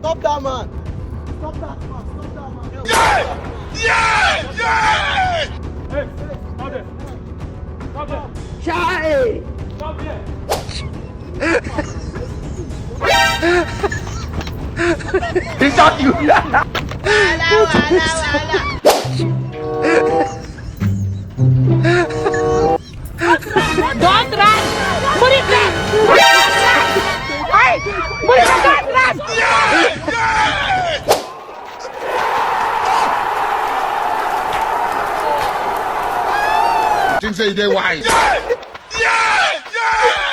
Stop that man. Stop that man. Stop that man. Yeah! Yeah! Yeah! Hey, stop there. Stop there. Chai! Stop here. He shot you! Don't run! Put it back! Hey! Put it back! Don't run! Yeah! Yeah! Things say they wise. Yeah! Yeah! Yeah!